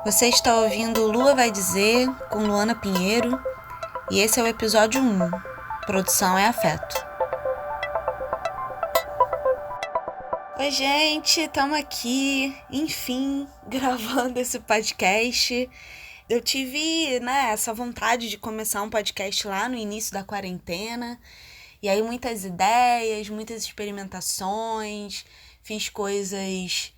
Você está ouvindo Lua Vai Dizer, com Luana Pinheiro, e esse é o episódio 1, Produção é Afeto. Oi, gente, estamos aqui, enfim, gravando esse podcast. Eu tive, essa vontade de começar um podcast lá no início da quarentena, e aí muitas ideias, muitas experimentações, fiz coisas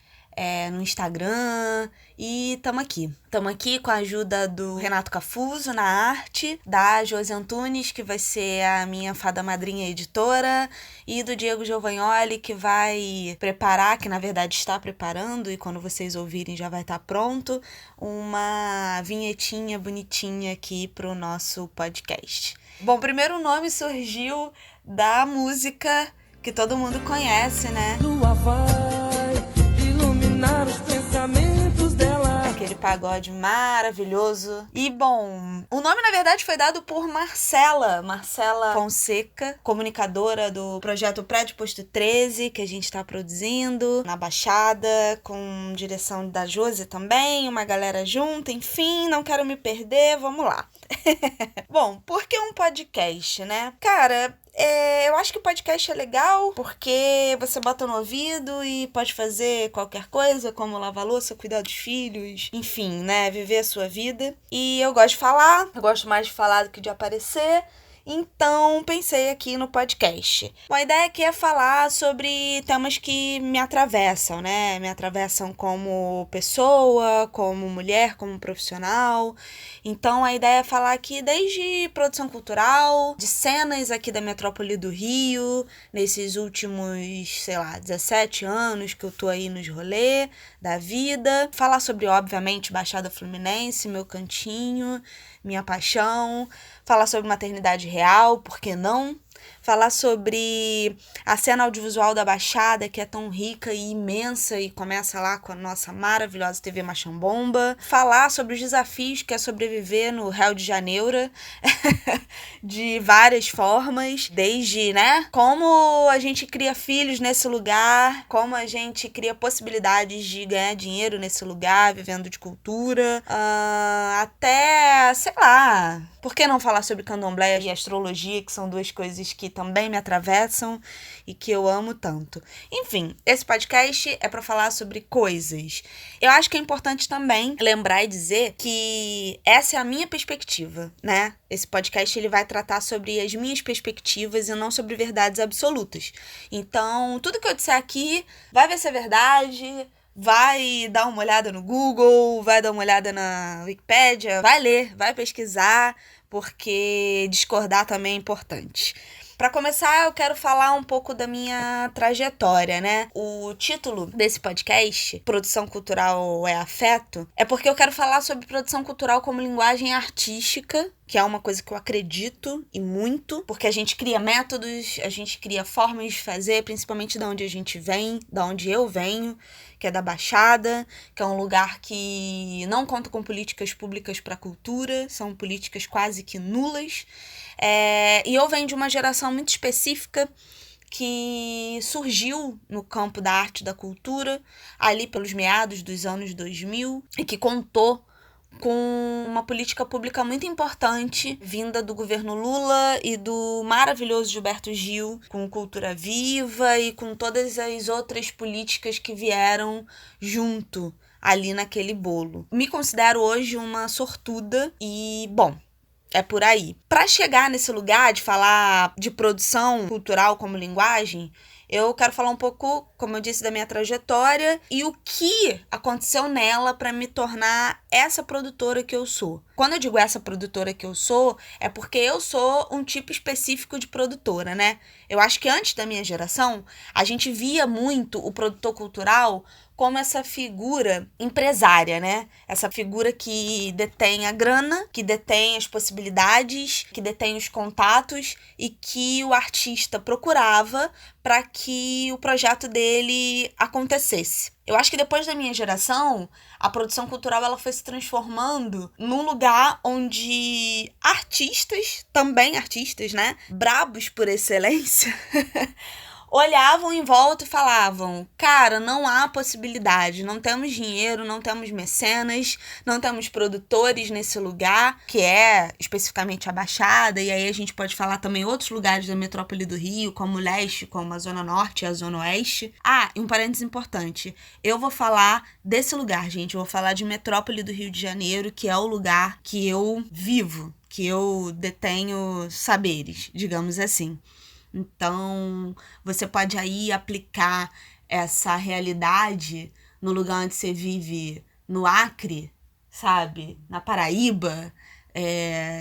no Instagram e estamos aqui. Estamos aqui com a ajuda do Renato Cafuso na arte, da Josi Antunes, que vai ser a minha fada madrinha editora, e do Diego Giovagnoli, que vai preparar, que na verdade está preparando, e quando vocês ouvirem já vai estar pronto, uma vinhetinha bonitinha aqui para o nosso podcast. Bom, primeiro o nome surgiu da música que todo mundo conhece, né? Lua vai iluminar os pensamentos dela. Aquele pagode maravilhoso. E, bom, o nome, na verdade, foi dado por Marcela Fonseca, comunicadora do projeto Prédio Posto 13, que a gente tá produzindo na Baixada, com direção da Josi também, uma galera junta, enfim, não quero me perder, vamos lá. Bom, por que um podcast, né? Cara, eu acho que o podcast é legal porque você bota no ouvido e pode fazer qualquer coisa, como lavar louça, cuidar dos filhos, enfim, né? Viver a sua vida. E eu gosto de falar, eu gosto mais de falar do que de aparecer. Então, pensei aqui no podcast. Bom, a ideia aqui é falar sobre temas que me atravessam, né? Me atravessam como pessoa, como mulher, como profissional. Então, a ideia é falar aqui desde produção cultural, de cenas aqui da metrópole do Rio, nesses últimos, 17 anos que eu tô aí nos rolê da vida. Falar sobre, obviamente, Baixada Fluminense, meu cantinho, minha paixão. Falar sobre maternidade real, por que não? Falar sobre a cena audiovisual da Baixada, que é tão rica e imensa e começa lá com a nossa maravilhosa TV Machambomba. Falar sobre os desafios que é sobreviver no Rio de Janeiro, de várias formas, desde, como a gente cria filhos nesse lugar, como a gente cria possibilidades de ganhar dinheiro nesse lugar, vivendo de cultura, até, por que não falar sobre candomblé e astrologia, que são duas coisas que também me atravessam e que eu amo tanto. Enfim, esse podcast é para falar sobre coisas. Eu acho que é importante também lembrar e dizer que essa é a minha perspectiva, né? Esse podcast ele vai tratar sobre as minhas perspectivas e não sobre verdades absolutas. Então, tudo que eu disser aqui vai ver se é verdade. Vai dar uma olhada no Google, vai dar uma olhada na Wikipédia, vai ler, vai pesquisar, porque discordar também é importante. Para começar, eu quero falar um pouco da minha trajetória, né? O título desse podcast, Produção Cultural é Afeto, é porque eu quero falar sobre produção cultural como linguagem artística, que é uma coisa que eu acredito e muito, porque a gente cria métodos, a gente cria formas de fazer, principalmente da onde a gente vem, da onde eu venho, que é da Baixada, que é um lugar que não conta com políticas públicas para a cultura, são políticas quase que nulas. E eu venho de uma geração muito específica que surgiu no campo da arte e da cultura, ali pelos meados dos anos 2000, e que contou com uma política pública muito importante, vinda do governo Lula e do maravilhoso Gilberto Gil, com Cultura Viva e com todas as outras políticas que vieram junto ali naquele bolo. Me considero hoje uma sortuda e, bom, é por aí. Para chegar nesse lugar de falar de produção cultural como linguagem, eu quero falar um pouco, como eu disse, da minha trajetória e o que aconteceu nela para me tornar essa produtora que eu sou. Quando eu digo essa produtora que eu sou, é porque eu sou um tipo específico de produtora, né? Eu acho que antes da minha geração, a gente via muito o produtor cultural como essa figura empresária, né? Essa figura que detém a grana, que detém as possibilidades, que detém os contatos e que o artista procurava para que o projeto dele acontecesse. Eu acho que depois da minha geração, a produção cultural ela foi se transformando num lugar onde artistas, também artistas, né? Brabos por excelência, olhavam em volta e falavam: cara, não há possibilidade, não temos dinheiro, não temos mecenas, não temos produtores nesse lugar, que é especificamente a Baixada, e aí a gente pode falar também outros lugares da metrópole do Rio, como o Leste, como a Zona Norte e a Zona Oeste. E um parênteses importante, eu vou falar desse lugar, gente, eu vou falar de metrópole do Rio de Janeiro, que é o lugar que eu vivo, que eu detenho saberes, digamos assim. Então, você pode aí aplicar essa realidade no lugar onde você vive, no Acre, sabe? Na Paraíba,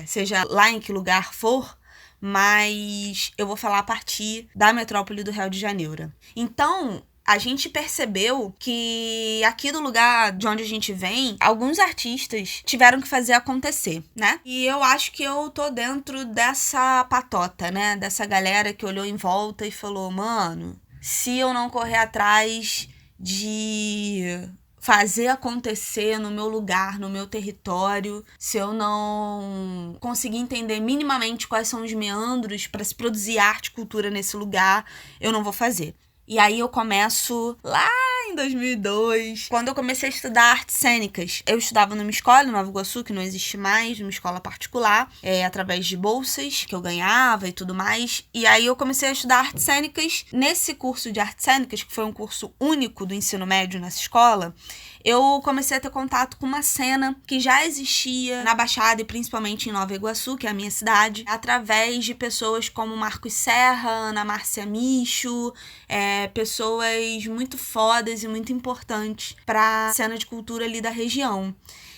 seja lá em que lugar for, mas eu vou falar a partir da metrópole do Rio de Janeiro. Então, a gente percebeu que aqui do lugar de onde a gente vem, alguns artistas tiveram que fazer acontecer, né? E eu acho que eu tô dentro dessa patota, né? Dessa galera que olhou em volta e falou: mano, se eu não correr atrás de fazer acontecer no meu lugar, no meu território, se eu não conseguir entender minimamente quais são os meandros para se produzir arte e cultura nesse lugar, eu não vou fazer. E aí eu começo lá em 2002, quando eu comecei a estudar artes cênicas. Eu estudava numa escola em Nova Iguaçu, que não existe mais, numa escola particular, através de bolsas que eu ganhava e tudo mais. E aí eu comecei a estudar artes cênicas. Nesse curso de artes cênicas, que foi um curso único do ensino médio nessa escola, eu comecei a ter contato com uma cena que já existia na Baixada e principalmente em Nova Iguaçu, que é a minha cidade, através de pessoas como Marcos Serra, Ana Márcia Micho, pessoas muito fodas e muito importantes para a cena de cultura ali da região.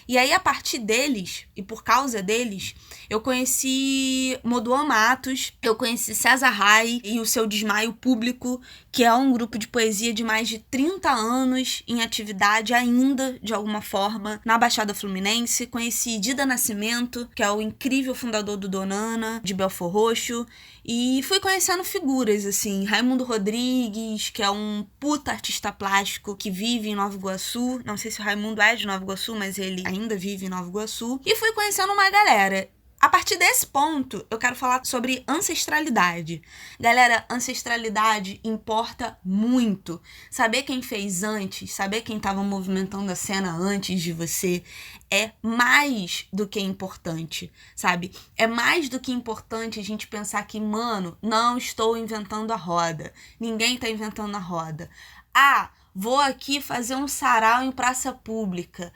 E aí, a partir deles, e por causa deles, eu conheci Moduan Matos, eu conheci César Rai e o seu Desmaio Público, que é um grupo de poesia de mais de 30 anos em atividade ainda, de alguma forma, na Baixada Fluminense. Conheci Dida Nascimento, que é o incrível fundador do Donana, de Belfor Roxo, e fui conhecendo figuras, assim, Raimundo Rodrigues, que é um puta artista plástico que vive em Nova Iguaçu. Não sei se o Raimundo é de Nova Iguaçu, mas ele ainda vive em Nova Iguaçu. E fui conhecendo uma galera. A partir desse ponto, eu quero falar sobre ancestralidade. Galera, ancestralidade importa muito. Saber quem fez antes, saber quem estava movimentando a cena antes de você é mais do que importante, sabe? É mais do que importante a gente pensar que, mano, não estou inventando a roda. Ninguém está inventando a roda. Vou aqui fazer um sarau em praça pública.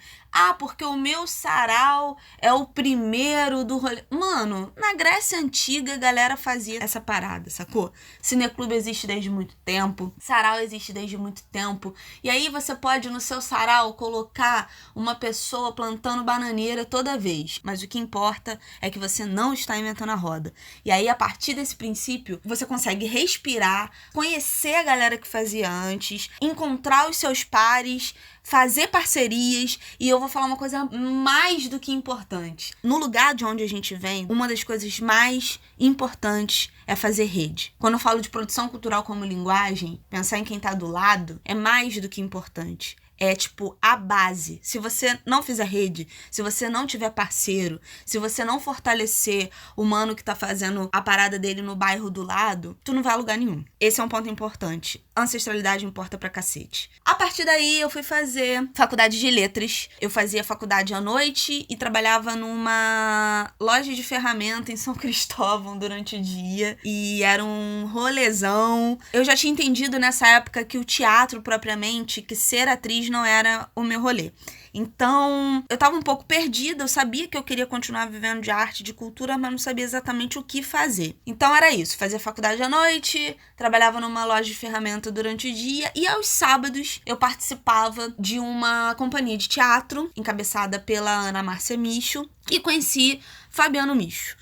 Porque o meu sarau é o primeiro do rolê. Mano, na Grécia Antiga a galera fazia essa parada, sacou? Cineclube existe desde muito tempo, sarau existe desde muito tempo. E aí você pode no seu sarau colocar uma pessoa plantando bananeira toda vez. Mas o que importa é que você não está inventando a roda. E aí, a partir desse princípio, você consegue respirar, conhecer a galera que fazia antes, encontrar os seus pares, fazer parcerias. E eu vou falar uma coisa mais do que importante. No lugar de onde a gente vem, uma das coisas mais importantes é fazer rede. Quando eu falo de produção cultural como linguagem, pensar em quem tá do lado é mais do que importante. É tipo a base. Se você não fizer rede, se você não tiver parceiro, se você não fortalecer o mano que tá fazendo a parada dele no bairro do lado, tu não vai a lugar nenhum. Esse é um ponto importante. Ancestralidade importa pra cacete. A partir daí eu fui fazer faculdade de letras. Eu fazia faculdade à noite e trabalhava numa loja de ferramenta em São Cristóvão durante o dia. E era um rolezão. Eu já tinha entendido nessa época que o teatro propriamente, que ser atriz não era o meu rolê. Então, eu tava um pouco perdida, eu sabia que eu queria continuar vivendo de arte, de cultura, mas não sabia exatamente o que fazer. Então era isso, fazia faculdade à noite, trabalhava numa loja de ferramenta durante o dia e aos sábados eu participava de uma companhia de teatro, encabeçada pela Ana Márcia Micho, e conheci Fabiano Micho.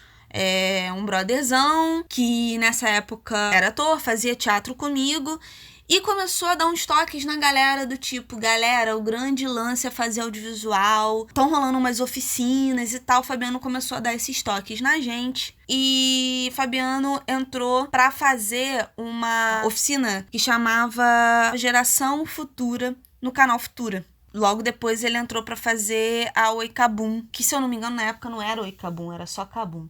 Um brotherzão que nessa época era ator, fazia teatro comigo. E começou a dar uns toques na galera do tipo, galera, o grande lance é fazer audiovisual, estão rolando umas oficinas e tal. O Fabiano começou a dar esses toques na gente. E Fabiano entrou pra fazer uma oficina que chamava Geração Futura no canal Futura. Logo depois ele entrou pra fazer a Oi Kabum, que se eu não me engano na época não era Oi Kabum, era só Kabum.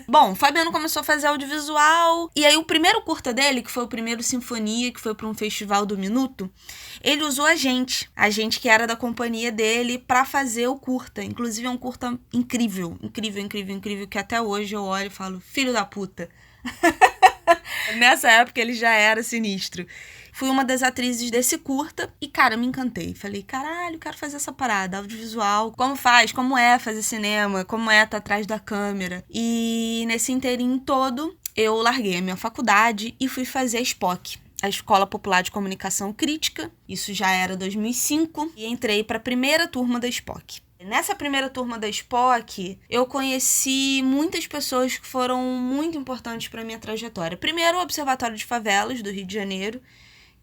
Bom, o Fabiano começou a fazer audiovisual, e aí o primeiro curta dele, que foi o primeiro Sinfonia, que foi para um festival do Minuto, ele usou a gente que era da companhia dele, pra fazer o curta. Inclusive é um curta incrível, que até hoje eu olho e falo, filho da puta. Nessa época ele já era sinistro. Fui uma das atrizes desse curta e, cara, me encantei. Falei, caralho, quero fazer essa parada, audiovisual. Como faz? Como é fazer cinema? Como é estar atrás da câmera? E nesse inteirinho todo, eu larguei a minha faculdade e fui fazer a SPOC, a Escola Popular de Comunicação Crítica. Isso já era 2005 e entrei para a primeira turma da SPOC. Nessa primeira turma da SPOC, eu conheci muitas pessoas que foram muito importantes para minha trajetória. Primeiro, o Observatório de Favelas do Rio de Janeiro,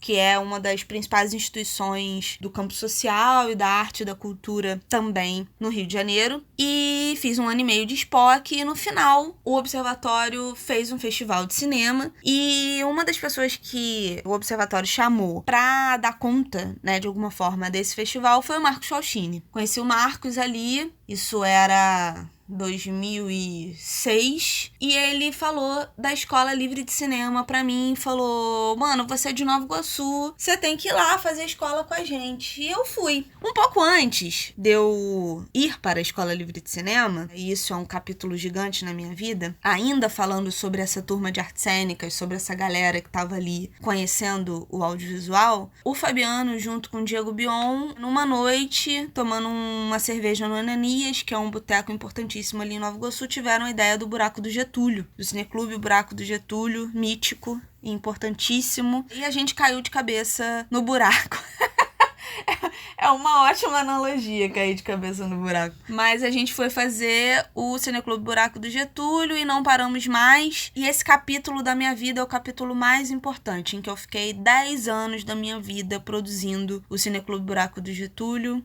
que é uma das principais instituições do campo social e da arte e da cultura também no Rio de Janeiro. E fiz 1 ano e meio de SPOC e no final o Observatório fez um festival de cinema e uma das pessoas que o Observatório chamou pra dar conta, né, de alguma forma desse festival foi o Marcos Falchini. Conheci o Marcos ali, isso era 2006, e ele falou da Escola Livre de Cinema pra mim, falou, mano, você é de Nova Iguaçu, você tem que ir lá fazer a escola com a gente. E eu fui. Um pouco antes de eu ir para a Escola Livre de Cinema, e isso é um capítulo gigante na minha vida, ainda falando sobre essa turma de artes cênicas, sobre essa galera que tava ali conhecendo o audiovisual, o Fabiano, junto com o Diego Bion, numa noite, tomando uma cerveja no Ananias, que é um boteco importantíssimo ali em Nova Iguaçu, tiveram a ideia do Buraco do Getúlio, do Cineclube Buraco do Getúlio, mítico e importantíssimo, e a gente caiu de cabeça no buraco. É uma ótima analogia, cair de cabeça no buraco. Mas a gente foi fazer o Cineclube Buraco do Getúlio e não paramos mais. E esse capítulo da minha vida é o capítulo mais importante, em que eu fiquei 10 anos da minha vida produzindo o Cineclube Buraco do Getúlio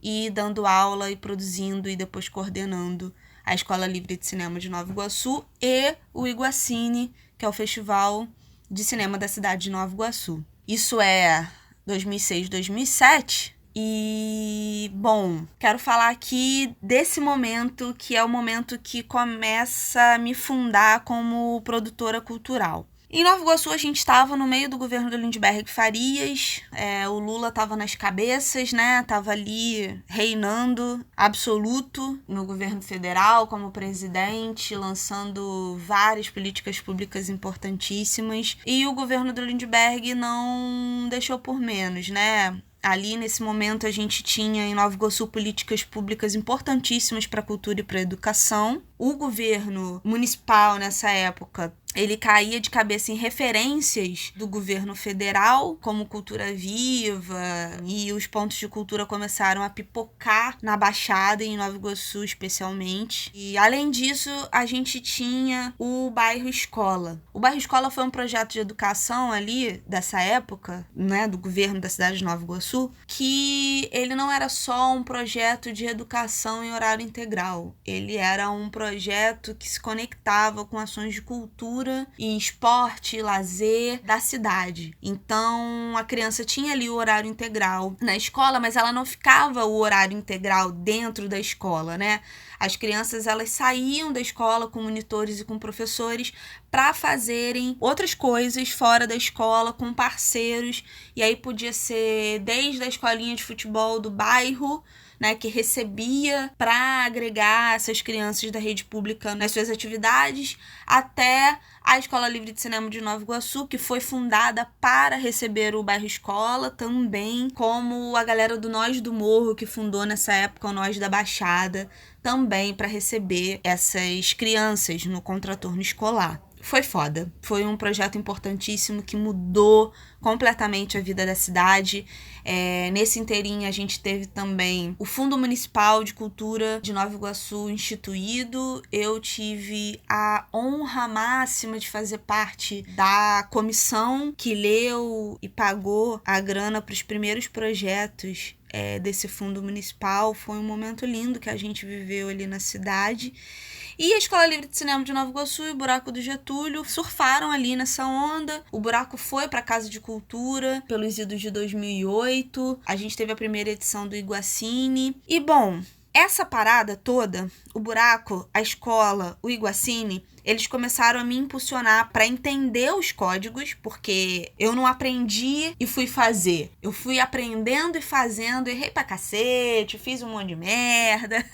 e dando aula e produzindo e depois coordenando a Escola Livre de Cinema de Nova Iguaçu e o Iguacine, que é o festival de cinema da cidade de Nova Iguaçu. Isso é 2006, 2007. E, bom, quero falar aqui desse momento, que é o momento que começa a me fundar como produtora cultural. Em Nova Iguaçu, a gente estava no meio do governo do Lindbergh Farias, o Lula estava nas cabeças, né? Estava ali reinando absoluto no governo federal como presidente, lançando várias políticas públicas importantíssimas. E o governo do Lindbergh não deixou por menos, né? Ali, nesse momento, a gente tinha em Nova Iguaçu políticas públicas importantíssimas para a cultura e para a educação. O governo municipal, nessa época, ele caía de cabeça em referências do governo federal, como Cultura Viva, e os pontos de cultura começaram a pipocar na Baixada, em Nova Iguaçu especialmente. E, além disso, a gente tinha o Bairro Escola. O Bairro Escola foi um projeto de educação ali, dessa época, né, do governo da cidade de Nova Iguaçu, que ele não era só um projeto de educação em horário integral. Ele era um projeto que se conectava com ações de cultura e esporte e lazer da cidade. Então, a criança tinha ali o horário integral na escola, mas ela não ficava o horário integral dentro da escola, né? As crianças, elas saíam da escola com monitores e com professores para fazerem outras coisas fora da escola, com parceiros, e aí podia ser desde a escolinha de futebol do bairro, né, que recebia para agregar essas crianças da rede pública nas suas atividades, até a Escola Livre de Cinema de Nova Iguaçu, que foi fundada para receber o Bairro Escola também, como a galera do Nós do Morro, que fundou nessa época o Nós da Baixada, também para receber essas crianças no contraturno escolar. Foi foda. Foi um projeto importantíssimo que mudou completamente a vida da cidade. Nesse inteirinho a gente teve também o Fundo Municipal de Cultura de Nova Iguaçu instituído. Eu tive a honra máxima de fazer parte da comissão que leu e pagou a grana para os primeiros projetos desse fundo municipal. Foi um momento lindo que a gente viveu ali na cidade. E a Escola Livre de Cinema de Nova Iguaçu e o Buraco do Getúlio surfaram ali nessa onda. O Buraco foi para a Casa de Cultura pelos idos de 2008. A gente teve a primeira edição do Iguacine. E, bom, essa parada toda, o Buraco, a escola, o Iguacine, eles começaram a me impulsionar para entender os códigos, porque eu não aprendi e fui fazer. Eu fui aprendendo e fazendo, errei pra cacete, fiz um monte de merda.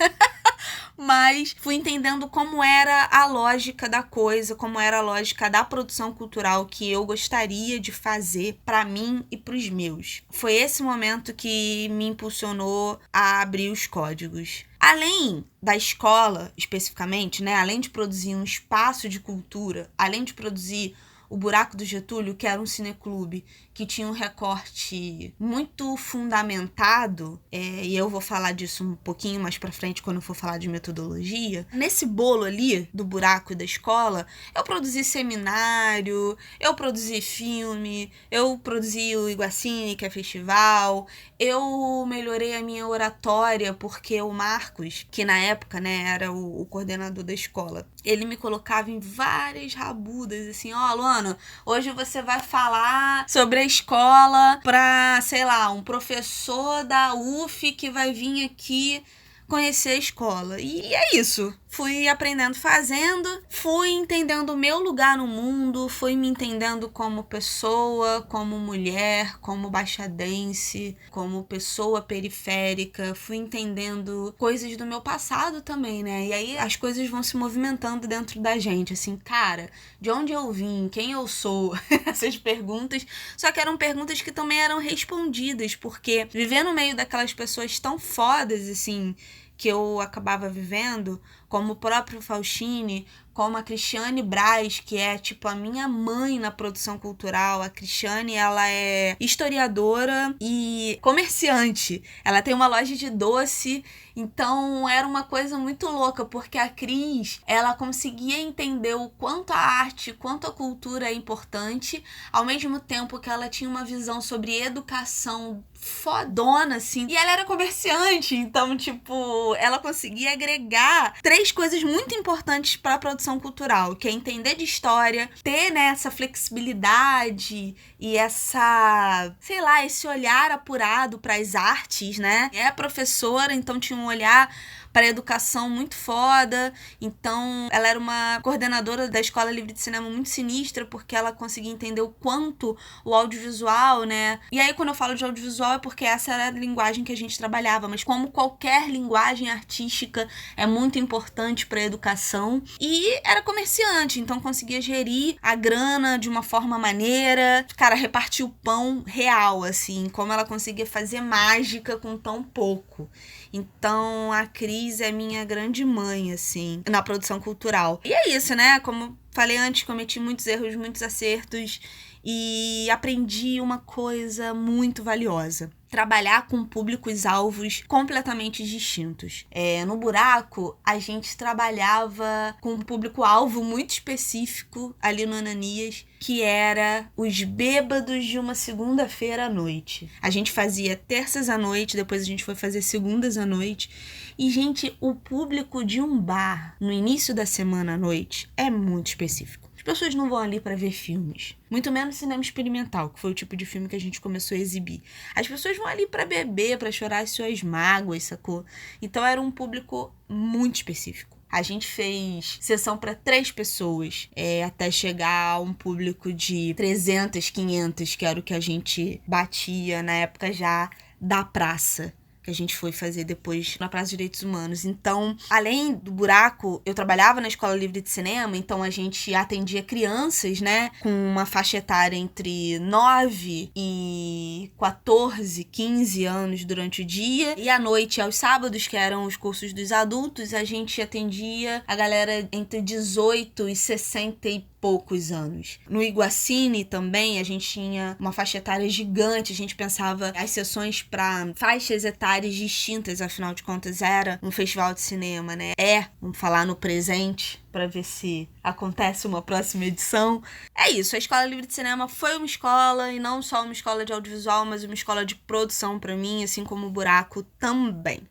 Mas fui entendendo como era a lógica da coisa, como era a lógica da produção cultural que eu gostaria de fazer para mim e para os meus. Foi esse momento que me impulsionou a abrir os códigos. Além da escola, especificamente, né? Além de produzir um espaço de cultura, além de produzir o Buraco do Getúlio, que era um cineclube que tinha um recorte muito fundamentado, e eu vou falar disso um pouquinho mais pra frente quando eu for falar de metodologia. Nesse bolo ali do Buraco e da escola, eu produzi seminário, eu produzi filme, eu produzi o Iguacine, que é festival, eu melhorei a minha oratória porque o Marcos, que na época, né, era o coordenador da escola, ele me colocava em várias rabudas, assim, ó, Luana, hoje você vai falar sobre a escola pra, sei lá, um professor da UF que vai vir aqui conhecer a escola. E é isso. Fui aprendendo fazendo, fui entendendo o meu lugar no mundo, fui me entendendo como pessoa, como mulher, como baixadense, como pessoa periférica, fui entendendo coisas do meu passado também, né? E aí as coisas vão se movimentando dentro da gente, assim, cara, de onde eu vim, quem eu sou, essas perguntas, só que eram perguntas que também eram respondidas, porque viver no meio daquelas pessoas tão fodas, assim, que eu acabava vivendo, como o próprio Faustini, como a Cristiane Braz, que é tipo a minha mãe na produção cultural. A Cristiane, ela é historiadora e comerciante. Ela tem uma loja de doce, então era uma coisa muito louca, porque a Cris, ela conseguia entender o quanto a arte, quanto a cultura é importante, ao mesmo tempo que ela tinha uma visão sobre educação fodona, assim. E ela era comerciante, então, tipo, ela conseguia agregar 3 coisas muito importantes para a produção cultural, que é entender de história, ter, né, essa flexibilidade e essa, sei lá, esse olhar apurado para as artes, né? É professora, então tinha um olhar para a educação muito foda, então ela era uma coordenadora da Escola Livre de Cinema muito sinistra, porque ela conseguia entender o quanto o audiovisual, né? E aí quando eu falo de audiovisual é porque essa era a linguagem que a gente trabalhava, mas como qualquer linguagem artística é muito importante para a educação, e era comerciante, então conseguia gerir a grana de uma forma maneira, cara, repartir o pão real, assim, como ela conseguia fazer mágica com tão pouco. Então, a Cris é minha grande mãe, assim, na produção cultural. E é isso, né? Como falei antes, cometi muitos erros, muitos acertos e aprendi uma coisa muito valiosa. Trabalhar com públicos-alvos completamente distintos. No Buraco, a gente trabalhava com um público-alvo muito específico ali no Ananias, que era os bêbados de uma segunda-feira à noite. A gente fazia terças à noite, depois a gente foi fazer segundas à noite. E, gente, o público de um bar no início da semana à noite é muito específico. As pessoas não vão ali para ver filmes, muito menos cinema experimental, que foi o tipo de filme que a gente começou a exibir. As pessoas vão ali para beber, para chorar as suas mágoas, sacou? Então era um público muito específico. A gente fez sessão para 3 pessoas, até chegar a um público de 300, 500, que era o que a gente batia na época já da praça, que a gente foi fazer depois na Praça de Direitos Humanos. Então, além do Buraco, eu trabalhava na Escola Livre de Cinema, então a gente atendia crianças, né, com uma faixa etária entre 9 e 14, 15 anos durante o dia, e à noite, aos sábados, que eram os cursos dos adultos, a gente atendia a galera entre 18 e 60 e poucos anos. No Iguacine também a gente tinha uma faixa etária gigante, a gente pensava as sessões para faixas etárias distintas, afinal de contas era um festival de cinema, né? Vamos falar no presente para ver se acontece uma próxima edição. É isso, a Escola Livre de Cinema foi uma escola, e não só uma escola de audiovisual, mas uma escola de produção para mim, assim como o Buraco também.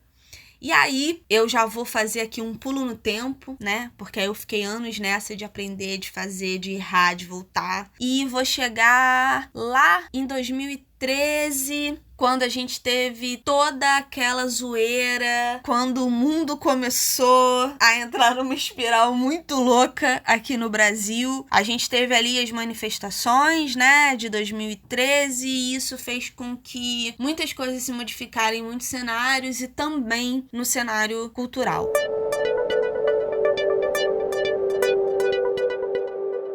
E aí, eu já vou fazer aqui um pulo no tempo, né? Porque aí eu fiquei anos nessa de aprender, de fazer, de errar, de voltar. E vou chegar lá em 2013, quando a gente teve toda aquela zoeira, quando o mundo começou a entrar numa espiral muito louca aqui no Brasil. A gente teve ali as manifestações, né, de 2013, e isso fez com que muitas coisas se modificarem em muitos cenários e também no cenário cultural.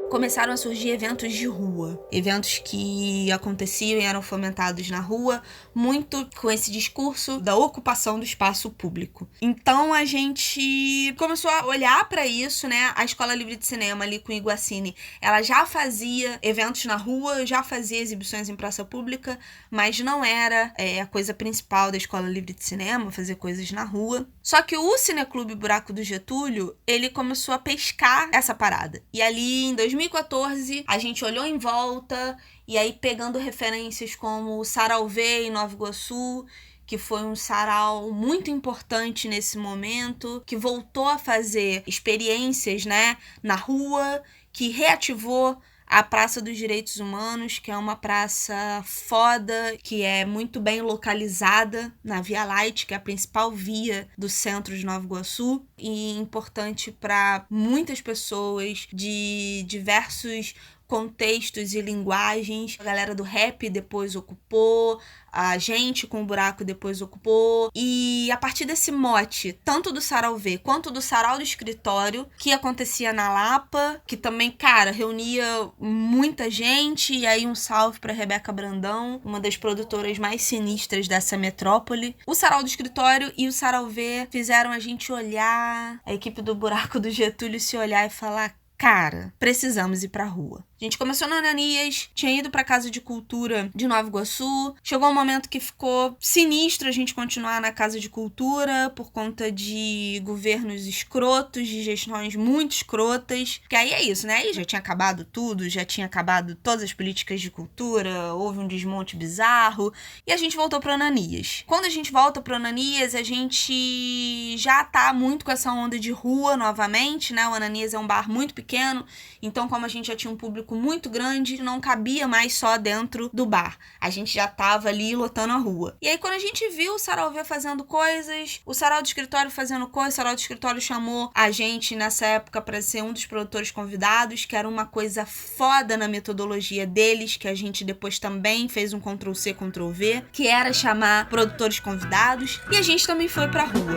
Começaram a surgir eventos de rua, eventos que aconteciam e eram fomentados na rua, muito com esse discurso da ocupação do espaço público. Então a gente começou a olhar para isso, né? A Escola Livre de Cinema ali com o Iguacine, ela já fazia eventos na rua, já fazia exibições em praça pública, mas não era a coisa principal da Escola Livre de Cinema, fazer coisas na rua. Só que o Cineclube Buraco do Getúlio, ele começou a pescar essa parada. E ali em 2014, a gente olhou em volta, e aí pegando referências como o Sarau V em Nova Iguaçu, que foi um sarau muito importante nesse momento, que voltou a fazer experiências, né, na rua, que reativou a Praça dos Direitos Humanos, que é uma praça foda, que é muito bem localizada na Via Light, que é a principal via do centro de Nova Iguaçu, e importante para muitas pessoas de diversos contextos e linguagens. A galera do rap depois ocupou, a gente com o buraco depois ocupou, e a partir desse mote, tanto do Sarau V quanto do Sarau do Escritório, que acontecia na Lapa, que também, cara, reunia muita gente, e aí um salve pra Rebeca Brandão, uma das produtoras mais sinistras dessa metrópole. O Sarau do Escritório e o Sarau V fizeram a gente olhar, a equipe do Buraco do Getúlio se olhar e falar: cara, precisamos ir pra rua. A gente começou no Ananias, tinha ido pra Casa de Cultura de Nova Iguaçu. Chegou um momento que ficou sinistro a gente continuar na Casa de Cultura por conta de governos escrotos, de gestões muito escrotas. Que aí é isso, né? Aí já tinha acabado tudo, já tinha acabado todas as políticas de cultura, houve um desmonte bizarro, e a gente voltou pro Ananias. Quando a gente volta pro Ananias, a gente já tá muito com essa onda de rua novamente, né? O Ananias é um bar muito pequeno, então como a gente já tinha um público muito grande, não cabia mais só dentro do bar. A gente já tava ali lotando a rua. E aí quando a gente viu o Sarau V fazendo coisas, o Sarau do Escritório fazendo coisas, o Sarau do Escritório chamou a gente nessa época para ser um dos produtores convidados, que era uma coisa foda na metodologia deles, que a gente depois também fez um Ctrl+C, Ctrl+V, que era chamar produtores convidados, e a gente também foi pra rua.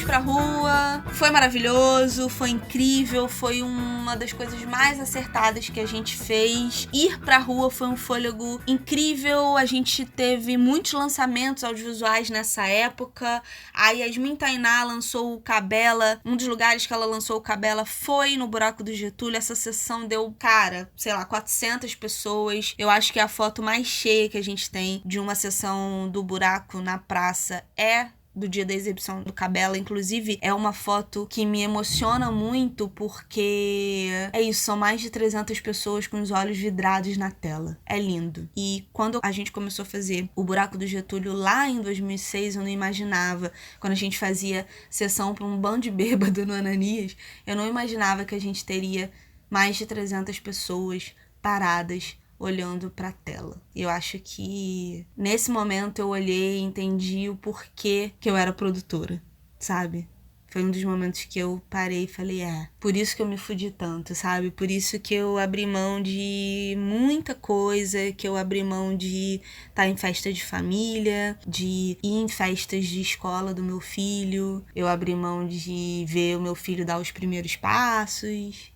Pra rua, foi maravilhoso, foi incrível, foi uma das coisas mais acertadas que a gente fez. Ir pra rua foi um fôlego incrível, a gente teve muitos lançamentos audiovisuais nessa época. A Yasmin Tainá lançou o Cabela, um dos lugares que ela lançou o Cabela foi no Buraco do Getúlio. Essa sessão deu, cara, sei lá, 400 pessoas. Eu acho que a foto mais cheia que a gente tem de uma sessão do Buraco na praça é do dia da exibição do Cabela. Inclusive, é uma foto que me emociona muito, porque é isso, são mais de 300 pessoas com os olhos vidrados na tela. É lindo. E quando a gente começou a fazer o Buraco do Getúlio lá em 2006, eu não imaginava, quando a gente fazia sessão para um bando de bêbado no Ananias, eu não imaginava que a gente teria mais de 300 pessoas paradas olhando pra tela. Eu acho que nesse momento eu olhei e entendi o porquê que eu era produtora, sabe? Foi um dos momentos que eu parei e falei, por isso que eu me fudi tanto, sabe? Por isso que eu abri mão de muita coisa, que eu abri mão de estar em festa de família, de ir em festas de escola do meu filho, eu abri mão de ver o meu filho dar os primeiros passos.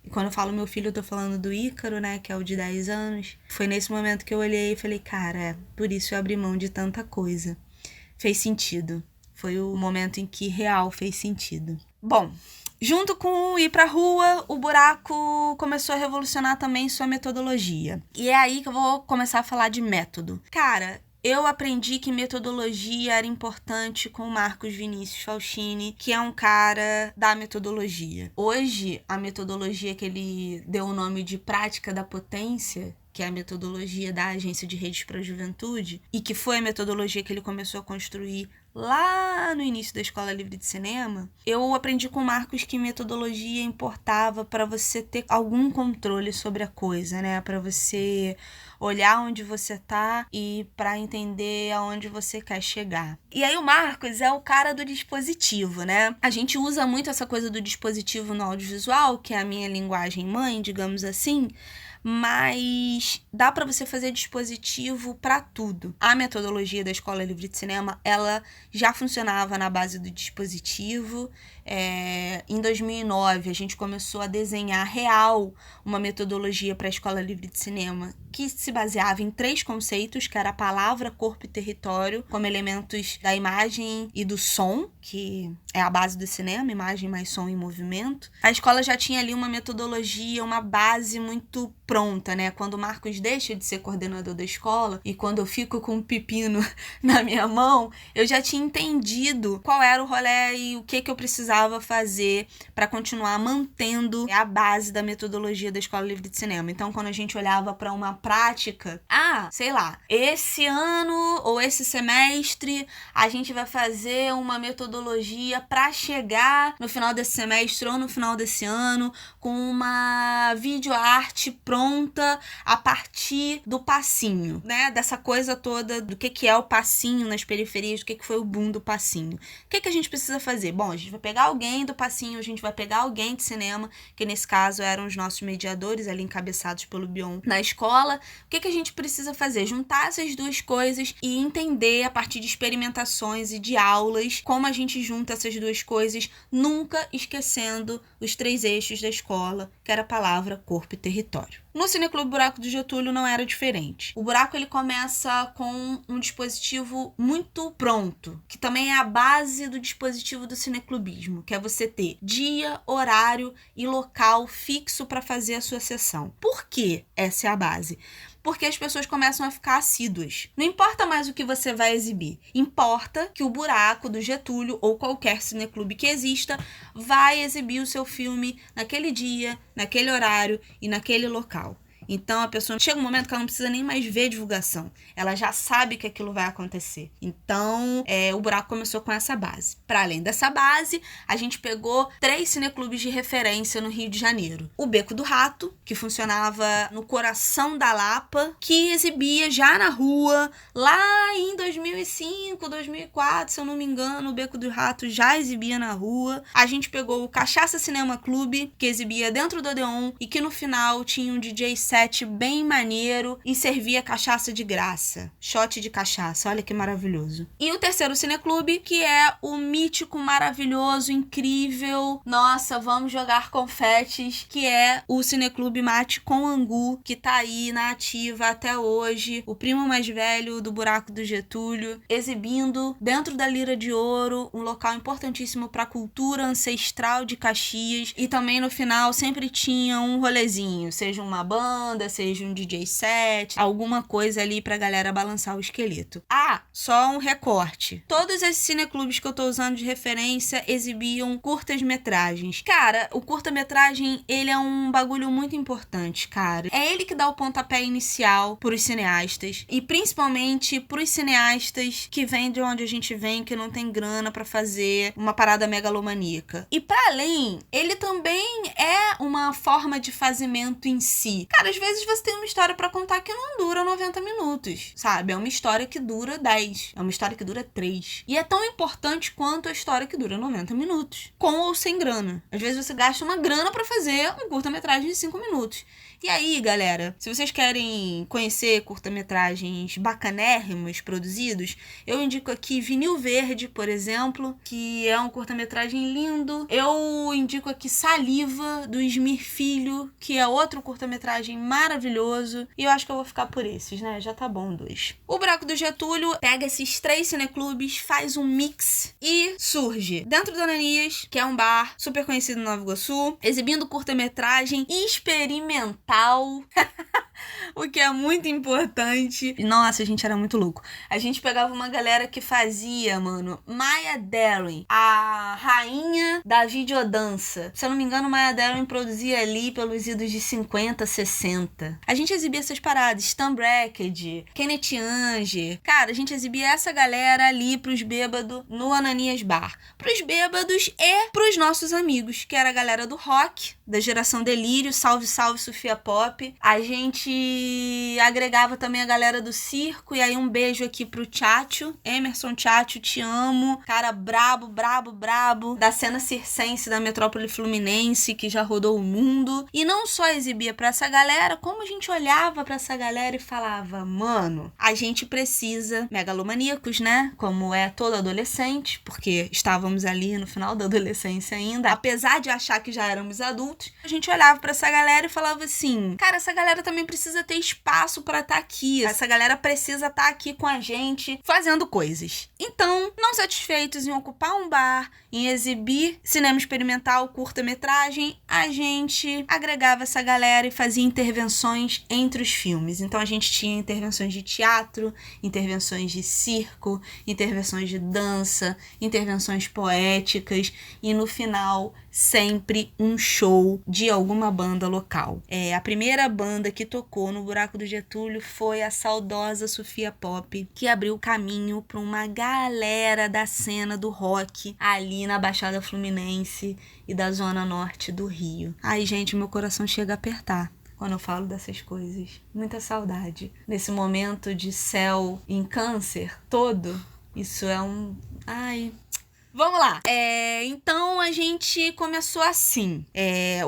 E quando eu falo meu filho, eu tô falando do Ícaro, né, que é o de 10 anos. Foi nesse momento que eu olhei e falei, cara, por isso eu abri mão de tanta coisa. Fez sentido. Foi o momento em que real fez sentido. Bom, junto com o ir pra rua, o Buraco começou a revolucionar também sua metodologia. E é aí que eu vou começar a falar de método. Cara, eu aprendi que metodologia era importante com o Marcos Vinícius Falchini, que é um cara da metodologia. Hoje, a metodologia que ele deu o nome de Prática da Potência, que é a metodologia da Agência de Redes para a Juventude, e que foi a metodologia que ele começou a construir lá no início da Escola Livre de Cinema, eu aprendi com o Marcos que metodologia importava para você ter algum controle sobre a coisa, né? Para você olhar onde você tá e para entender aonde você quer chegar. E aí o Marcos é o cara do dispositivo, né? A gente usa muito essa coisa do dispositivo no audiovisual, que é a minha linguagem mãe, digamos assim, mas dá para você fazer dispositivo para tudo. A metodologia da Escola Livre de Cinema, ela já funcionava na base do dispositivo. Em 2009, a gente começou a desenhar real uma metodologia para a Escola Livre de Cinema que se baseava em 3 conceitos, que era a palavra, corpo e território, como elementos da imagem e do som, que é a base do cinema, imagem mais som e movimento. A escola já tinha ali uma metodologia, uma base muito pronta, né? Quando o Marcos deixa de ser coordenador da escola e quando eu fico com um pepino na minha mão, eu já tinha entendido qual era o rolê e o que eu precisava fazer para continuar mantendo a base da metodologia da Escola Livre de Cinema. Então, quando a gente olhava para uma prática, sei lá, esse ano ou esse semestre a gente vai fazer uma metodologia para chegar no final desse semestre ou no final desse ano com uma videoarte pronta a partir do passinho, né? Dessa coisa toda do que é o passinho nas periferias, do que foi o boom do passinho. O que a gente precisa fazer? Bom, a gente vai pegar alguém do passinho, a gente vai pegar alguém de cinema, que nesse caso eram os nossos mediadores ali encabeçados pelo Bion na escola. O que a gente precisa fazer? Juntar essas duas coisas e entender a partir de experimentações e de aulas como a gente junta essas duas coisas, nunca esquecendo os 3 eixos da escola, que era a palavra, corpo e território. No Cineclube Buraco do Getúlio não era diferente. O Buraco ele começa com um dispositivo muito pronto, que também é a base do dispositivo do cineclubismo, que é você ter dia, horário e local fixo para fazer a sua sessão. Por que essa é a base? Porque as pessoas começam a ficar assíduas. Não importa mais o que você vai exibir. Importa que o Buraco do Getúlio ou qualquer cineclube que exista vai exibir o seu filme naquele dia, naquele horário e naquele local. Então a pessoa chega um momento que ela não precisa nem mais ver divulgação. Ela já sabe que aquilo vai acontecer. Então o Buraco começou com essa base. Para além dessa base, a gente pegou 3 cineclubes de referência no Rio de Janeiro. O Beco do Rato, que funcionava no coração da Lapa, que exibia já na rua, lá em 2005, 2004, se eu não me engano, o Beco do Rato já exibia na rua. A gente pegou o Cachaça Cinema Clube, que exibia dentro do Odeon e que no final tinha um DJ set bem maneiro e servia cachaça de graça. Shot de cachaça, olha que maravilhoso. E o terceiro cineclube, que é o mítico, maravilhoso, incrível, nossa, vamos jogar confetes, que é o Cineclube Mate com Angu, que tá aí na ativa até hoje, o primo mais velho do Buraco do Getúlio, exibindo dentro da Lira de Ouro, um local importantíssimo para a cultura ancestral de Caxias, e também no final sempre tinha um rolezinho, seja uma banda, seja um DJ set, alguma coisa ali pra galera balançar o esqueleto. Só um recorte. Todos esses cineclubes que eu tô usando de referência exibiam curtas-metragens. Cara, o curta-metragem, ele é um bagulho muito importante, cara. É ele que dá o pontapé inicial pros cineastas, e principalmente pros cineastas que vêm de onde a gente vem, que não tem grana pra fazer uma parada megalomaníaca. E pra além, ele também é uma forma de fazimento em si. Cara, às vezes você tem uma história pra contar que não dura 90 minutos, sabe? É uma história que dura 10, é uma história que dura 3. E é tão importante quanto a história que dura 90 minutos, com ou sem grana. Às vezes você gasta uma grana pra fazer um curta-metragem de 5 minutos. E aí, galera, se vocês querem conhecer curta-metragens bacanérrimos produzidos, eu indico aqui Vinil Verde, por exemplo, que é um curta-metragem lindo. Eu indico aqui Saliva, do Ismir Filho, que é outro curta-metragem maravilhoso. E eu acho que eu vou ficar por esses, né? Já tá bom 2. O Buraco do Getúlio pega esses 3 cineclubes, faz um mix e surge dentro do Ananias, que é um bar super conhecido no Nova Iguaçu, exibindo curta-metragem experimental O que é muito importante. E, nossa, a gente era muito louco. A gente pegava uma galera que fazia, mano, Maya Deren, a rainha da videodança. Se eu não me engano, Maya Deren produzia ali pelos idos de 50, 60. A gente exibia essas paradas, Stan Brakhage, Kenneth Anger. Cara, a gente exibia essa galera ali pros bêbados no Ananias Bar. Pros bêbados e pros nossos amigos, que era a galera do rock, da geração Delírio, salve, salve, Sofia Pop. A gente agregava também a galera do circo, e aí um beijo aqui pro Tchatcho, Emerson Tchatcho, te amo. Cara brabo, brabo, brabo, da cena circense da metrópole fluminense, que já rodou o mundo. E não só exibia pra essa galera, como a gente olhava pra essa galera e falava, mano, a gente precisa, megalomaníacos, né? Como é todo adolescente, porque estávamos ali no final da adolescência ainda, apesar de achar que já éramos adultos, a gente olhava pra essa galera e falava assim, cara, essa galera também precisa ter espaço pra estar aqui, essa galera precisa estar aqui com a gente, fazendo coisas. Então, não satisfeitos em ocupar um bar, em exibir cinema experimental, curta-metragem, a gente agregava essa galera e fazia intervenções entre os filmes. Então a gente tinha intervenções de teatro, intervenções de circo, intervenções de dança, intervenções poéticas e no final sempre um show de alguma banda local. A primeira banda que tocou no Buraco do Getúlio foi a saudosa Sofia Pop, que abriu caminho para uma galera da cena do rock ali na Baixada Fluminense e da Zona Norte do Rio. Ai, gente, meu coração chega a apertar quando eu falo dessas coisas. Muita saudade. Nesse momento de céu em câncer todo, isso é um... Ai... Vamos lá. Então a gente começou assim.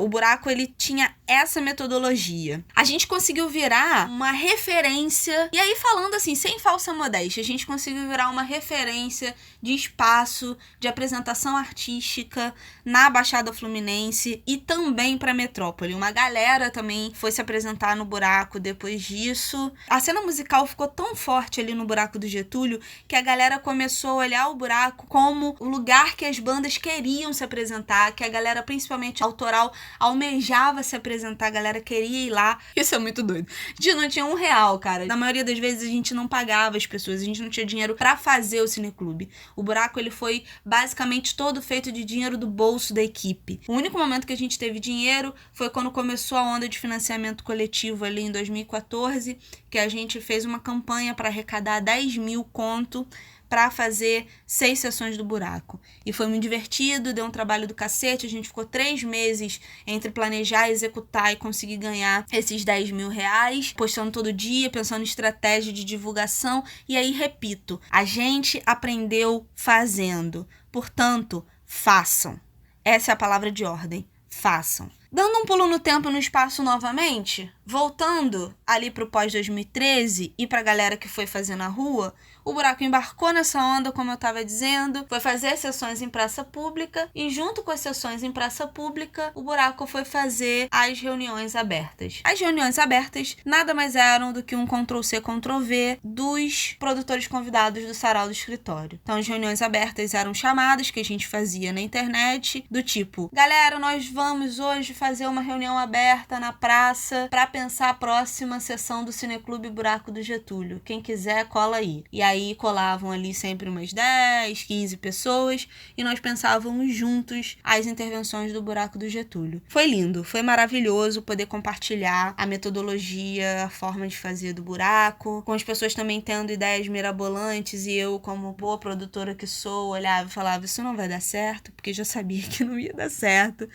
O Buraco, ele tinha essa metodologia. A gente conseguiu virar uma referência, e aí falando assim, sem falsa modéstia, a gente conseguiu virar uma referência de espaço, de apresentação artística na Baixada Fluminense e também pra metrópole. Uma galera também foi se apresentar no Buraco depois disso. A cena musical ficou tão forte ali no Buraco do Getúlio que a galera começou a olhar o Buraco como o lugar que as bandas queriam se apresentar, que a galera, principalmente autoral, almejava se apresentar, a galera queria ir lá. Isso é muito doido. A gente não tinha R$1, cara. Na maioria das vezes a gente não pagava as pessoas, a gente não tinha dinheiro pra fazer o cineclube. O Buraco, ele foi basicamente todo feito de dinheiro do bolso da equipe. O único momento que a gente teve dinheiro foi quando começou a onda de financiamento coletivo ali em 2014, que a gente fez uma campanha para arrecadar 10 mil conto para fazer 6 sessões do Buraco. E foi muito divertido, deu um trabalho do cacete, a gente ficou 3 meses entre planejar, executar e conseguir ganhar esses 10 mil reais, postando todo dia, pensando em estratégia de divulgação. E aí, repito, a gente aprendeu fazendo. Portanto, façam. Essa é a palavra de ordem. Façam. Dando um pulo no tempo e no espaço novamente, voltando ali pro pós-2013 e pra galera que foi fazer na rua, o Buraco embarcou nessa onda, como eu tava dizendo, foi fazer sessões em praça pública e junto com as sessões em praça pública, o Buraco foi fazer as reuniões abertas. As reuniões abertas nada mais eram do que um Ctrl-C, Ctrl-V dos produtores convidados do Sarau do Escritório. Então as reuniões abertas eram chamadas que a gente fazia na internet, do tipo, galera, nós vamos hoje fazer uma reunião aberta na praça para pensar a próxima sessão do Cineclube Buraco do Getúlio. Quem quiser, cola aí. E aí colavam ali sempre umas 10, 15 pessoas e nós pensávamos juntos as intervenções do Buraco do Getúlio. Foi lindo, foi maravilhoso poder compartilhar a metodologia, a forma de fazer do Buraco, com as pessoas também tendo ideias mirabolantes e eu, como boa produtora que sou, olhava e falava, isso não vai dar certo, porque já sabia que não ia dar certo.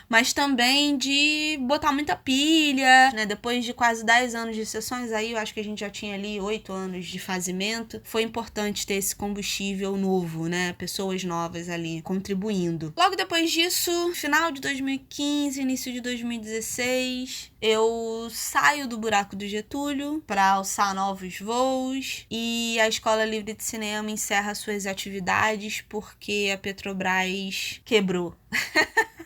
Mas também de botar muita pilha, né? Depois de quase 10 anos de sessões, aí eu acho que a gente já tinha ali 8 anos de fazimento. Foi importante ter esse combustível novo, né? Pessoas novas ali contribuindo. Logo depois disso, final de 2015, início de 2016, eu saio do Buraco do Getúlio para alçar novos voos e a Escola Livre de Cinema encerra suas atividades porque a Petrobras quebrou.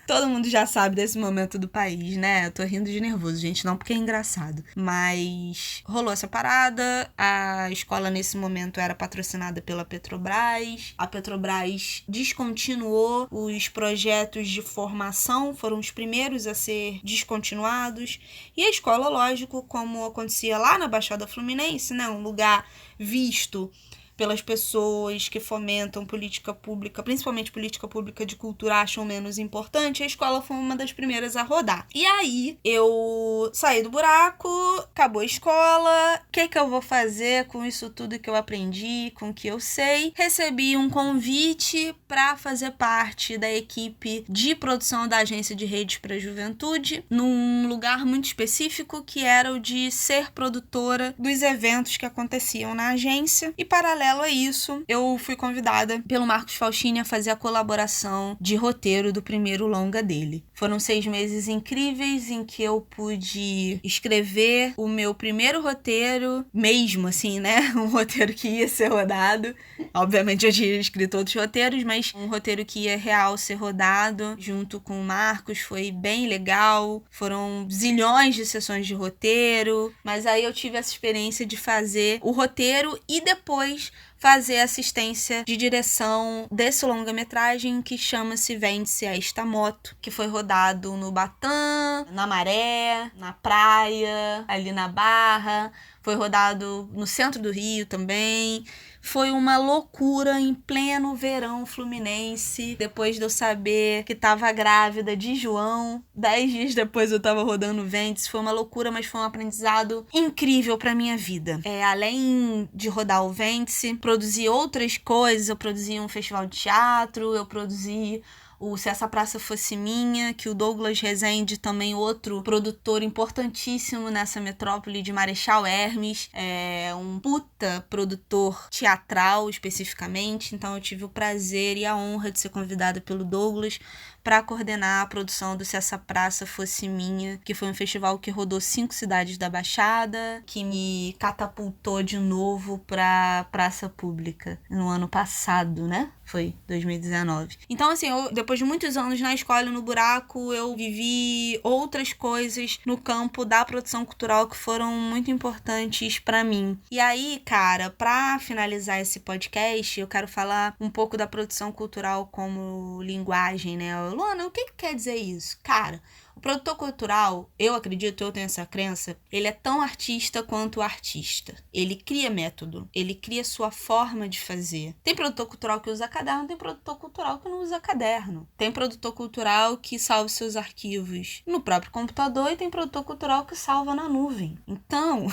Todo mundo já sabe desse momento do país, né? Eu tô rindo de nervoso, gente, não porque é engraçado. Mas rolou essa parada, a escola nesse momento era patrocinada pela Petrobras. A Petrobras descontinuou os projetos de formação, foram os primeiros a ser descontinuados. E a escola, lógico, como acontecia lá na Baixada Fluminense, né? Um lugar visto pelas pessoas que fomentam política pública, principalmente política pública de cultura, acham menos importante, a escola foi uma das primeiras a rodar. E aí, eu saí do buraco, acabou a escola, o que eu vou fazer com isso tudo que eu aprendi, com o que eu sei? Recebi um convite para fazer parte da equipe de produção da Agência de Redes para a Juventude, num lugar muito específico, que era o de ser produtora dos eventos que aconteciam na agência. E paralelo a isso, eu fui convidada pelo Marcos Faustini a fazer a colaboração de roteiro do primeiro longa dele. Foram 6 meses incríveis em que eu pude escrever o meu primeiro roteiro, mesmo assim, né? Um roteiro que ia ser rodado. Obviamente eu tinha escrito outros roteiros, mas um roteiro que ia real ser rodado junto com o Marcos. Foi bem legal. Foram zilhões de sessões de roteiro, mas aí eu tive essa experiência de fazer o roteiro e depois fazer assistência de direção desse longa-metragem que chama-se Vende-se Esta Moto, que foi rodado no Batã, na Maré, na praia, ali na Barra, foi rodado no centro do Rio também. Foi uma loucura em pleno verão fluminense, depois de eu saber que tava grávida de João. 10 dias depois eu tava rodando Ventes. Foi uma loucura, mas foi um aprendizado incrível pra minha vida. Além de rodar o Ventes, produzi outras coisas. Eu produzi um festival de teatro, eu produzi o Se Essa Praça Fosse Minha, que o Douglas Rezende, também outro produtor importantíssimo nessa metrópole de Marechal Hermes, é um puta produtor teatral especificamente, então eu tive o prazer e a honra de ser convidada pelo Douglas para coordenar a produção do Se Essa Praça Fosse Minha, que foi um festival que rodou 5 cidades da Baixada, que me catapultou de novo pra praça pública no ano passado, né? Foi 2019. Então, assim, depois de muitos anos na escola, no buraco, eu vivi outras coisas no campo da produção cultural que foram muito importantes pra mim. E aí, cara, pra finalizar esse podcast, eu quero falar um pouco da produção cultural como linguagem, né? Luana, o que quer dizer isso? Cara, o produtor cultural, eu acredito, eu tenho essa crença, ele é tão artista quanto artista. Ele cria método, ele cria sua forma de fazer. Tem produtor cultural que usa caderno, tem produtor cultural que não usa caderno. Tem produtor cultural que salva seus arquivos no próprio computador e tem produtor cultural que salva na nuvem. Então,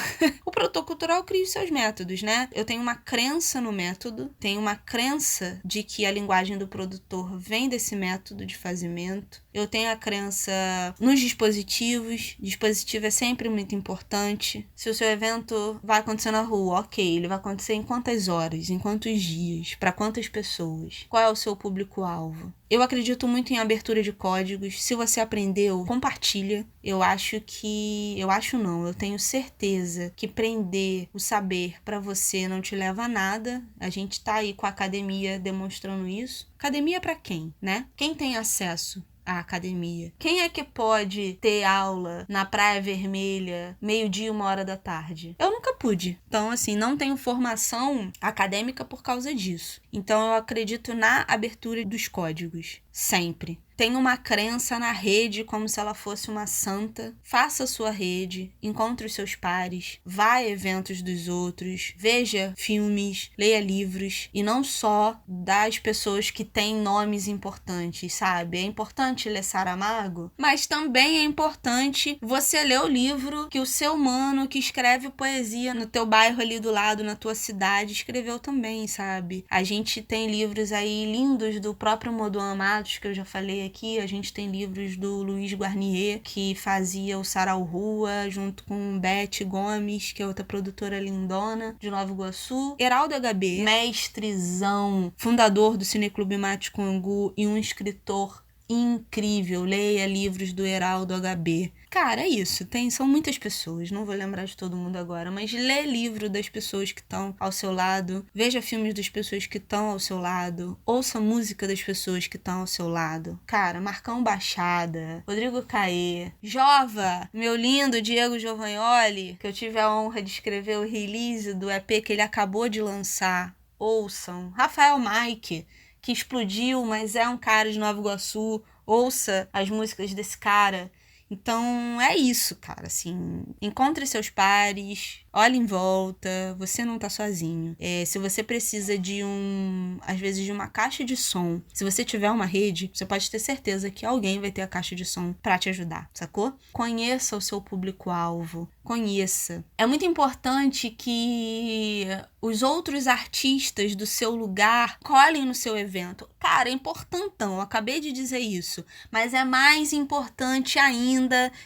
o produtor cultural cria os seus métodos, né? Eu tenho uma crença no método, tenho uma crença de que a linguagem do produtor vem desse método de fazimento. Eu tenho a crença nos dispositivos. Dispositivo é sempre muito importante. Se o seu evento vai acontecer na rua, ok, ele vai acontecer em quantas horas, em quantos dias, para quantas pessoas? Qual é o seu público-alvo? Eu acredito muito em abertura de códigos. Se você aprendeu, compartilha. Eu tenho certeza que prender o saber para você não te leva a nada. A gente tá aí com a academia demonstrando isso. Academia para quem, né? Quem tem acesso à academia? Quem é que pode ter aula na Praia Vermelha, 12h, 1h da tarde? Eu nunca pude. Então, assim, não tenho formação acadêmica por causa disso. Então, eu acredito na abertura dos códigos. Sempre. Tenha uma crença na rede como se ela fosse uma santa. Faça sua rede, encontre os seus pares, vá a eventos dos outros, veja filmes, leia livros, e não só das pessoas que têm nomes importantes, sabe? É importante ler Saramago, mas também é importante você ler o livro que o seu mano que escreve poesia no teu bairro ali do lado, na tua cidade, escreveu também, sabe? A gente tem livros aí lindos do próprio Modoan Matos, que eu já falei aqui. A gente tem livros do Luiz Guarnier, que fazia o Sarau Rua, junto com Beth Gomes, que é outra produtora lindona, de Nova Iguaçu. Heraldo HB, mestrezão, fundador do Cineclube Mate com Angu e um escritor incrível. Leia livros do Heraldo HB. Cara, é isso. São muitas pessoas. Não vou lembrar de todo mundo agora. Mas lê livro das pessoas que estão ao seu lado. Veja filmes das pessoas que estão ao seu lado. Ouça música das pessoas que estão ao seu lado. Cara, Marcão Baixada, Rodrigo Caê, Jova, meu lindo Diego Giovagnoli, que eu tive a honra de escrever o release do EP que ele acabou de lançar. Ouçam. Rafael Mike, que explodiu, mas é um cara de Nova Iguaçu. Ouça as músicas desse cara. Então, é isso, cara, assim, encontre seus pares, olhe em volta, você não tá sozinho. Se você precisa às vezes de uma caixa de som, se você tiver uma rede, você pode ter certeza que alguém vai ter a caixa de som pra te ajudar, sacou? Conheça o seu público-alvo, conheça. É muito importante que os outros artistas do seu lugar colhem no seu evento. Cara, é importantão, eu acabei de dizer isso, mas é mais importante ainda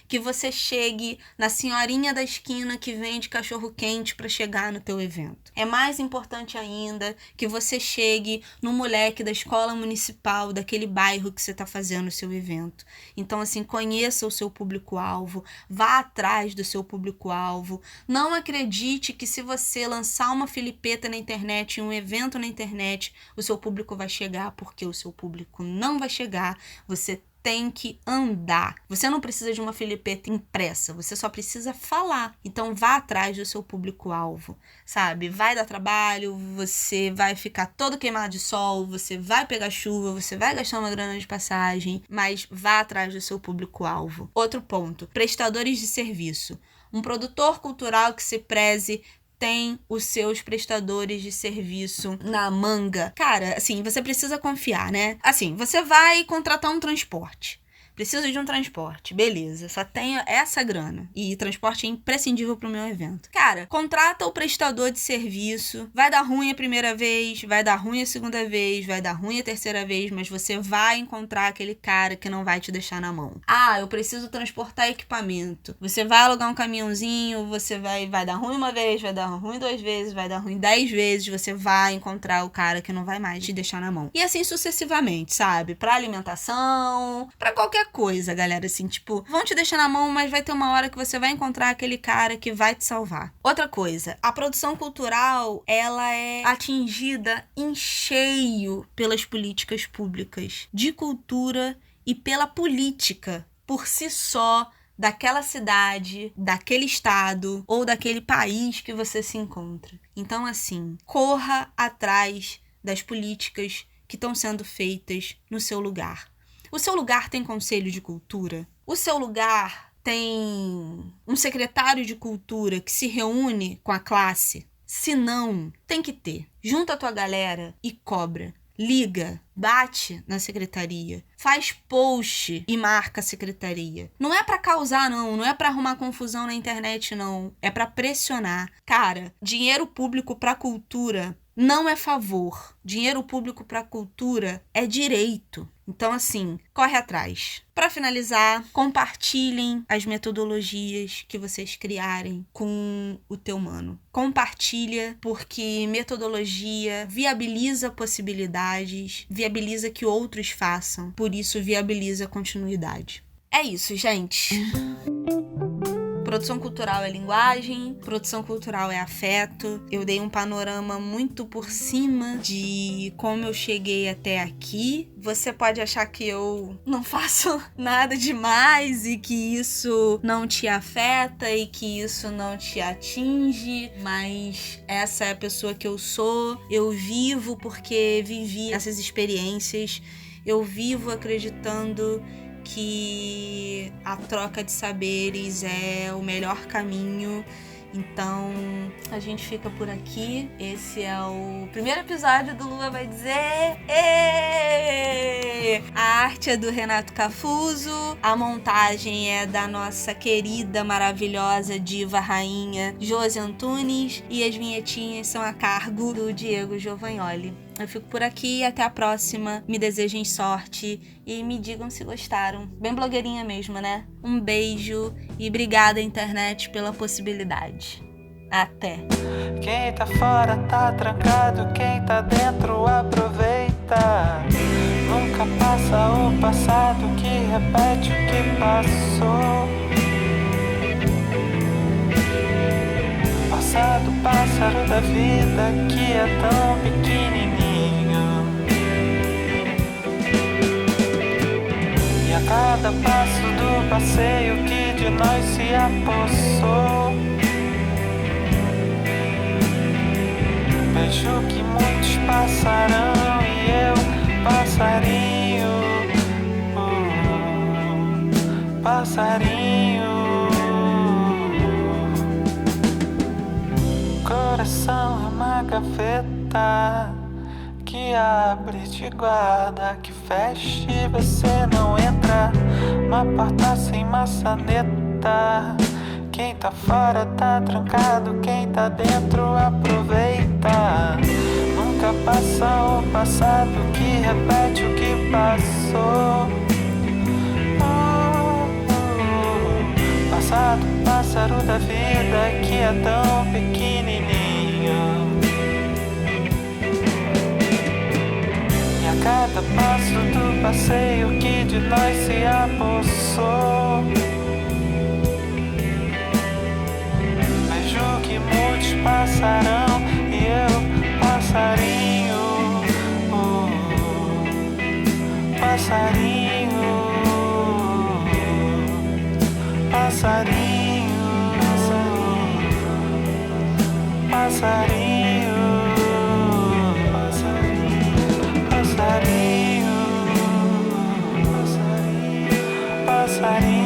que você chegue na senhorinha da esquina que vende cachorro-quente para chegar no teu evento. É mais importante ainda que você chegue no moleque da escola municipal daquele bairro que você está fazendo o seu evento. Então, assim, conheça o seu público-alvo, vá atrás do seu público-alvo. Não acredite que se você lançar uma filipeta na internet, um evento na internet, o seu público vai chegar, porque o seu público não vai chegar. Você tem que andar. Você não precisa de uma filipeta impressa, você só precisa falar. Então vá atrás do seu público-alvo, sabe? Vai dar trabalho, você vai ficar todo queimado de sol, você vai pegar chuva, você vai gastar uma grana de passagem, mas vá atrás do seu público-alvo. Outro ponto, prestadores de serviço. Um produtor cultural que se preze tem os seus prestadores de serviço na manga. Cara, assim, você precisa confiar, né? Assim, você vai contratar um transporte. Preciso de um transporte, beleza, só tenho essa grana e transporte é imprescindível pro meu evento. Cara, contrata o prestador de serviço, vai dar ruim a primeira vez, vai dar ruim a segunda vez, vai dar ruim a terceira vez, mas você vai encontrar aquele cara que não vai te deixar na mão. Ah, eu preciso transportar equipamento. Você vai alugar um caminhãozinho, você vai dar ruim uma vez, vai dar ruim 2 vezes, vai dar ruim 10 vezes, você vai encontrar o cara que não vai mais te deixar na mão. E assim sucessivamente, sabe? Pra alimentação, pra qualquer coisa, galera, assim, tipo, vão te deixar na mão, mas vai ter uma hora que você vai encontrar aquele cara que vai te salvar. Outra coisa, a produção cultural, ela é atingida em cheio pelas políticas públicas de cultura e pela política por si só daquela cidade, daquele estado ou daquele país que você se encontra. Então, assim, corra atrás das políticas que estão sendo feitas no seu lugar. O seu lugar tem conselho de cultura? O seu lugar tem um secretário de cultura que se reúne com a classe? Se não, tem que ter. Junta a tua galera e cobra. Liga, bate na secretaria, faz post e marca a secretaria. Não é pra causar, não é pra arrumar confusão na internet, não. É pra pressionar. Cara, dinheiro público pra cultura não é favor. Dinheiro público pra cultura é direito. Então, assim, corre atrás. Para finalizar, compartilhem as metodologias que vocês criarem com o teu mano. Compartilha, porque metodologia viabiliza possibilidades, viabiliza que outros façam, por isso viabiliza a continuidade. É isso, gente. Produção cultural é linguagem, produção cultural é afeto. Eu dei um panorama muito por cima de como eu cheguei até aqui. Você pode achar que eu não faço nada demais e que isso não te afeta e que isso não te atinge, mas essa é a pessoa que eu sou. Eu vivo porque vivi essas experiências. Eu vivo acreditando que a troca de saberes é o melhor caminho. Então, a gente fica por aqui. Esse é o primeiro episódio do Lua Vai Dizer. A arte é do Renato Cafuso. A montagem é da nossa querida, maravilhosa diva rainha Josi Antunes. E as vinhetinhas são a cargo do Diego Giovagnoli. Eu fico por aqui, até a próxima. Me desejem sorte e me digam se gostaram. Bem blogueirinha mesmo, né? Um beijo e obrigada, internet, pela possibilidade. Até! Quem tá fora tá trancado, quem tá dentro aproveita. Nunca passa o passado que repete o que passou. Passado, pássaro da vida que é tão pequenininho. E a cada passo do passeio que de nós se apossou, vejo que muitos passarão e eu passarinho, passarinho. Coração é uma gaveta que abre e te guarda, que fecha e você não entra. Uma porta sem maçaneta. Quem tá fora tá trancado, quem tá dentro aproveita. Nunca passa o passado que repete o que passou. Passado, pássaro da vida que é tão pequenininho. E a cada passo do passeio que de nós se apossou, vejo que muitos passarão e eu passarinho, passarinho, passarinho, passarinho, passarinho, passarinho, passarinho.